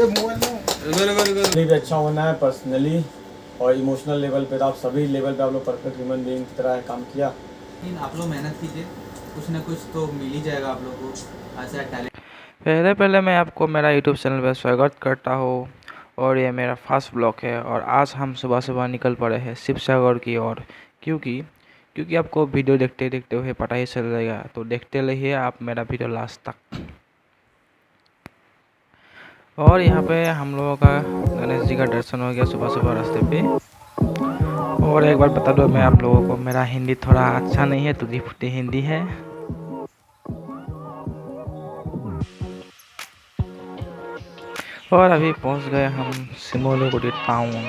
भी अच्छा होना है पर्सनली और इमोशनल लेवल पे, तो आप सभी लेवल पे आप लोग परफेक्ट ह्यूमन बीइंग की तरह काम किया। लेकिन आप लोग मेहनत कीजिए, कुछ ना कुछ तो मिल ही जाएगा आप लोग को ऐसा टैलेंट। पहले पहले मैं आपको मेरा यूट्यूब चैनल पर स्वागत करता हूँ और ये मेरा फर्स्ट ब्लॉग है। और आज हम सुबह सुबह निकल पड़े हैं शिव सागर की ओर, क्योंकि आपको वीडियो देखते देखते हुए पता ही चल जाएगा, तो देखते रहिए आप मेरा वीडियो लास्ट तक। और यहाँ पे हम लोगों का गणेश जी का दर्शन हो गया सुबह सुबह रास्ते पे। और एक बार बता दो मैं आप लोगों को, मेरा हिंदी थोड़ा अच्छा नहीं है, टूटी फूटी हिंदी है। और अभी पहुंच गए हम सिमोलीगुड़ी टाउन।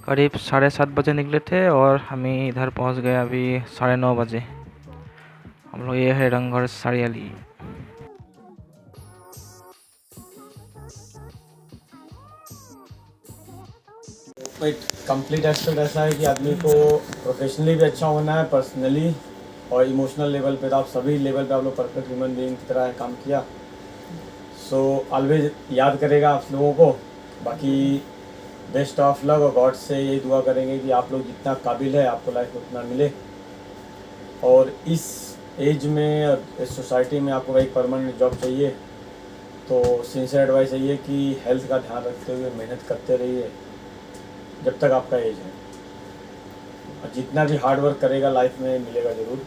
करीब 7:30 बजे निकले थे और हम इधर पहुंच गए अभी 9:30 बजे। हम लोग ये है रंगघर सरियाली। एक कंप्लीट एस्पेक्ट ऐसा है कि आदमी को प्रोफेशनली भी अच्छा होना है पर्सनली और इमोशनल लेवल पे, तो आप सभी लेवल पे आप लोग परफेक्ट ह्यूमन बीइंग की तरह काम किया। सो ऑलवेज याद करेगा आप लोगों को। बाकी बेस्ट ऑफ लक, और गॉड से यही दुआ करेंगे कि आप लोग जितना काबिल है आपको लाइफ में उतना मिले। और इस एज में और इस सोसाइटी में आपको भाई परमानेंट जॉब चाहिए, तो सिंसियर एडवाइस यही है कि हेल्थ का ध्यान रखते हुए मेहनत करते रहिए जब तक आपका एज है। और जितना भी हार्ड वर्क करेगा लाइफ में मिलेगा ज़रूर।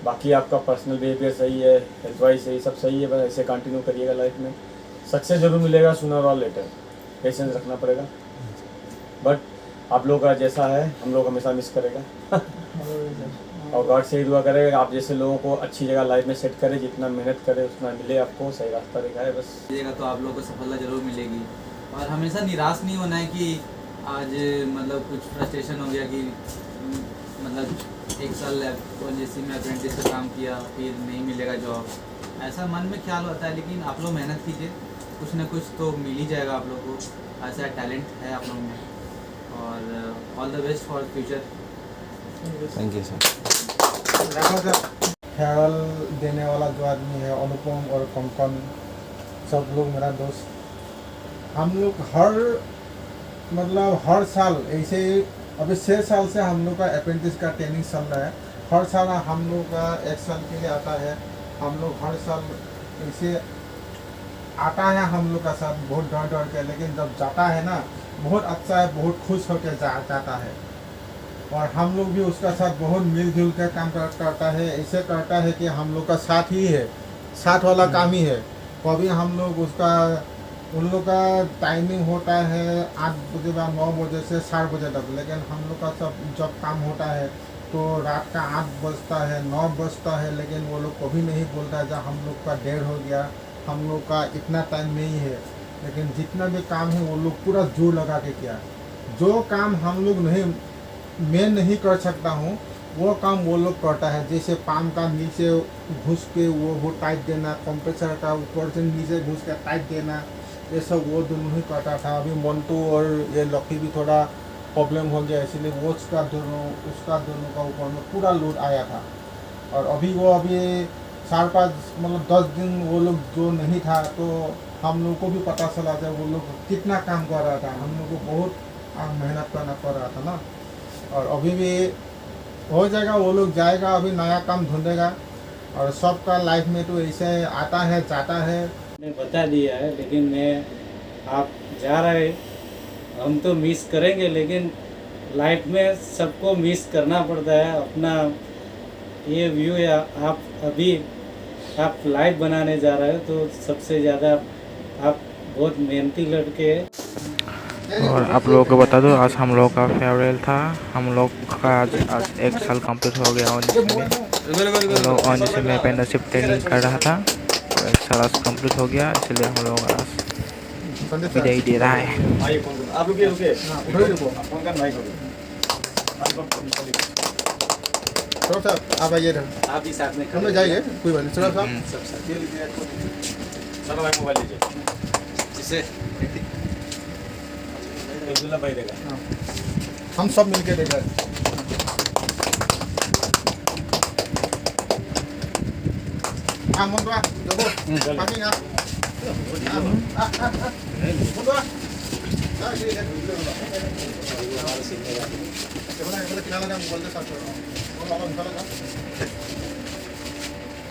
बाकी आपका पर्सनल बिहेवियर सही है, हेल्थ वाइज सही, सब सही है, बस ऐसे कंटिन्यू करिएगा। लाइफ में सक्सेस जरूर मिलेगा सूनर और लेटर, पेशेंस रखना पड़ेगा। बट आप लोग का जैसा है हम लोग हमेशा मिस करेगा और गॉड से ही दुआ करेगा आप जैसे लोगों को अच्छी जगह लाइफ में सेट करे, जितना मेहनत करे उतना मिले, आपको सही रास्ता दिखाए बस। तो आप लोगों को सफलता जरूर मिलेगी। और हमेशा निराश नहीं होना है कि आज मतलब कुछ फ्रस्ट्रेशन हो गया कि मतलब 1 साल जैसे में अप्रेंटिस का काम किया फिर नहीं मिलेगा जॉब, ऐसा मन में ख्याल होता है। लेकिन आप लोग मेहनत कीजिए, कुछ ना कुछ तो मिल ही जाएगा आप लोग को, ऐसा टैलेंट है आप लोगों में। और all the best for future. Thank you sir. ख्याल देने वाला जो आदमी है अनुपम और कंकन, सब लोग मेरा दोस्त। हम लोग हर साल ऐसे, अभी 6 साल से हम लोग का अप्रेंटिस का ट्रेनिंग चल रहा है। हर साल हम लोग का 1 साल के लिए आता है। हम लोग हर साल ऐसे आता है हम लोग का साथ बहुत डर डर के, लेकिन जब जाता है ना बहुत अच्छा है, बहुत खुश होकर जाता है। और हम लोग भी उसका साथ बहुत मिलजुल कर काम करता है। ऐसे करता है कि हम लोग का साथ ही है, साथ वाला काम ही है। कभी हम लोग उन लोग का टाइमिंग होता है 8 बजे या 9 बजे से 4 बजे तक, लेकिन हम लोग का सब जब काम होता है तो रात का 8 बजता है 9 बजता है, लेकिन वो लोग कभी नहीं बोलता है जब हम लोग का देर हो गया, हम लोग का इतना टाइम नहीं है। लेकिन जितना भी काम है वो लोग पूरा जोर लगा के किया। जो काम हम लोग मैं नहीं कर सकता हूँ वो काम वो लोग करता है। जैसे पाम का नीचे घुस के वो टाइट देना, कंप्रेसर का ऊपर से नीचे घुस के टाइट देना, ये सब वो दोनों ही करता था। अभी मंटू और ये लकी भी थोड़ा प्रॉब्लम हो गया, इसलिए वो उसका दोनों का ऊपर में पूरा लोड आया था। और अभी 4-5 मतलब 10 दिन वो लोग जो नहीं था, तो हम लोग को भी पता चला था वो लोग कितना काम कर रहा था। हम लोग को बहुत मेहनत करना पड़ रहा था ना। और अभी भी हो जाएगा, वो लोग जाएगा, अभी नया काम ढूंढेगा। और सबका लाइफ में तो ऐसे आता है जाता है। ने बता दिया है, लेकिन आप जा रहे, हम तो मिस करेंगे, लेकिन लाइफ में सबको मिस करना पड़ता है। अपना ये व्यू है, आप लाइफ बनाने जा रहे हो तो सबसे ज़्यादा आप बहुत मेहनती लड़के हैं। और आप लोगों को बता दो आज हम लोग का फेयरवेल था। हम लोग का आज 1 साल कंप्लीट हो गया और लोग और जैसे मैं अप्रेंटिसशिप ट्रेनिंग कर रहा था और 1 साल आज कंप्लीट हो गया, इसलिए हम लोग आज विदाई दे रहा है। भाई फोन करो, आप रुकिए रुकिए, उधर रुको। फोन कर भाई को। सौरभ साहब आप आइए ना, आप भी साथ में हम लोग जाइए, कोई बात नहीं। सौरभ साहब सब साथ ये लीजिए, चलो भाई मोबाइल लीजिए, जिससे अब्दुल्ला भाई देगा। हम सब मिलके देखा। हाँ मुंडवा देखो पानी ना मुंडवा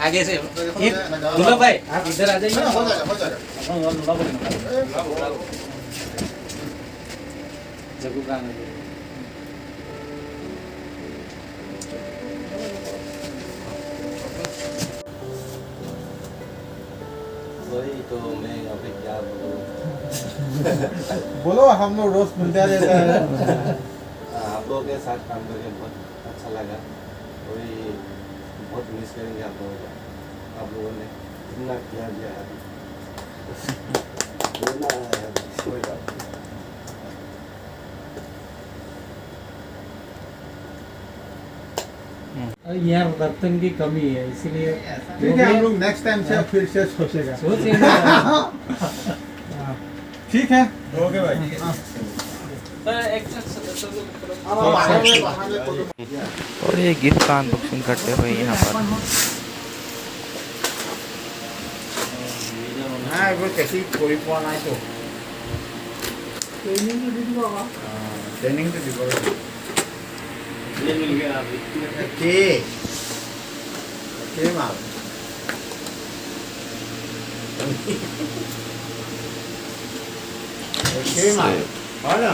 आगे से दुल्ला भाई आप इधर आ जाइए। हो जाएगा जगू का वही तो मैं अभी क्या बोलूँ। बोलो हम लोग रोज मिलते रहते हैं। आप लोगों के साथ काम करके बहुत अच्छा लगा। वही बहुत मिस करेंगे आप लोगों को। आप लोगों ने इतना किया दिया है। बोलना है, कोई बात नहीं। यहाँ बर्तन की कमी है, इसीलिए ठीक है, हम लोग नेक्स्ट टाइम से फिर से सोचेगा। सोचेंगे। ठीक है। ओके भाई। और ये गिफ्ट का अनबॉक्सिंग करते हुए यहाँ पर कैसी कोई पोৱা নাই তো ট্ৰেইনিং তো দিব ये मिल गया अभी। के माल के माल হয় না